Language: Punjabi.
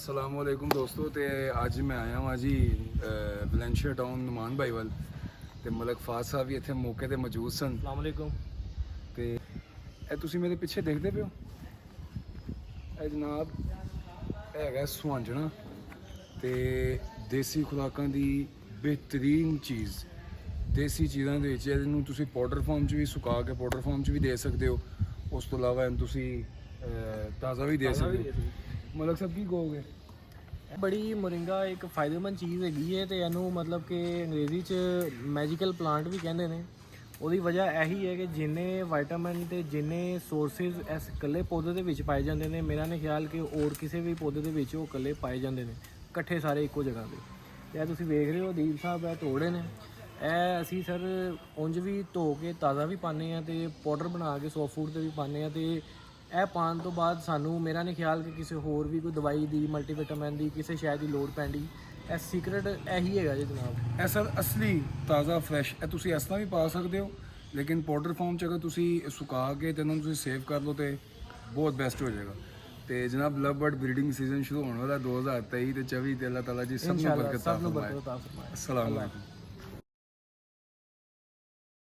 असलामुअलैकुम दोस्तों। तो अज मैं आया हाँ जी वलेंशिया टाउन नुमान भाई वाल ते मलक फाज साहब भी इतने मौके पर मौजूद सन। अस्सलाम वालेकुम। तो तुसी मेरे पिछे देखते पे हो जनाब है सुहांजना ते देसी खुराकां दी बेहतरीन चीज़। देसी चीज़ों के इनू तुसी पाउडर फॉर्म च भी सुका के पाउडर फॉर्म च भी दे सकते हो। उस तो इलावा इनू तुसी ताज़ा भी दे सकते हो। मलक साहब की कहोगे? बड़ी मोरिंगा एक फायदेमंद चीज़ हैगी है तो इनू मतलब कि अंग्रेजी च मैजिकल प्लांट भी कहते हैं। ਉਹਦੀ ਵਜ੍ਹਾ ਇਹੀ ਹੈ ਕਿ ਜਿੰਨੇ ਵਿਟਾਮਿਨ ਤੇ ਜਿੰਨੇ ਸੋਰਸਿਸ ਇਸ ਇਕੱਲੇ ਪੌਦੇ ਦੇ ਵਿੱਚ ਪਾਏ ਜਾਂਦੇ ਨੇ, ਮੇਰਾ ਨਹੀਂ ਖਿਆਲ ਕਿ ਹੋਰ ਕਿਸੇ ਵੀ ਪੌਦੇ ਦੇ ਵਿੱਚ ਉਹ ਇਕੱਲੇ ਪਾਏ ਜਾਂਦੇ ਨੇ, ਇਕੱਠੇ ਸਾਰੇ ਇੱਕੋ ਜਗ੍ਹਾ 'ਤੇ। ਤੇ ਇਹ ਤੁਸੀਂ ਵੇਖ ਰਹੇ ਹੋ ਦੀਪ ਸਾਹਿਬ ਇਹ ਤੋੜੇ ਨੇ, ਇਹ ਅਸੀਂ ਸਰ ਉਂਝ ਵੀ ਧੋ ਕੇ ਤਾਜ਼ਾ ਵੀ ਪਾਉਂਦੇ ਹਾਂ ਅਤੇ ਪਾਊਡਰ ਬਣਾ ਕੇ ਸੌਫਟ ਫੂਡ 'ਤੇ ਵੀ ਪਾਉਂਦੇ ਹਾਂ। ਅਤੇ ਇਹ ਪਾਉਣ ਤੋਂ ਬਾਅਦ ਸਾਨੂੰ ਮੇਰਾ ਨਹੀਂ ਖਿਆਲ ਕਿ ਕਿਸੇ ਹੋਰ ਵੀ ਕੋਈ ਦਵਾਈ ਦੀ ਮਲਟੀਵਿਟਾਮਿਨ ਦੀ ਕਿਸੇ ਸ਼ਾਇਦ ਦੀ ਲੋੜ ਪੈਂਦੀ। ਇਹ ਸੀਕਰਟ ਇਹੀ ਹੈਗਾ ਜੀ ਜਨਾਬ। ਇਹ ਸਰ ਅਸਲੀ ਤਾਜ਼ਾ ਫਰੈਸ਼ ਇਹ ਤੁਸੀਂ ਇਸ ਤਰ੍ਹਾਂ ਵੀ ਪਾ ਸਕਦੇ ਹੋ, ਲੇਕਿਨ ਪਾਊਡਰ ਫਾਰਮ 'ਚ ਅਗਰ ਤੁਸੀਂ ਸੁਕਾ ਕੇ ਤੇ ਇਹਨਾਂ ਨੂੰ ਤੁਸੀਂ ਸੇਵ ਕਰ ਲਓ ਤੇ ਬਹੁਤ ਬੈਸਟ ਹੋ ਜਾਏਗਾ। ਤੇ ਜਨਾਬ ਲਵ ਬਰਡ ਬਰੀਡਿੰਗ ਸੀਜ਼ਨ ਸ਼ੁਰੂ ਹੋਣ ਵਾਲਾ 2023 ਤੇ 24 ਤੇ ਅੱਲਾਹ ਤਾਲਾ ਜੀ ਸਭ ਨੂੰ ਬਰਕਤ ਅਤਾ ਫਰਮਾਏ। ਅਸਲਾਮ ਵਾਲੇਕੁਮ।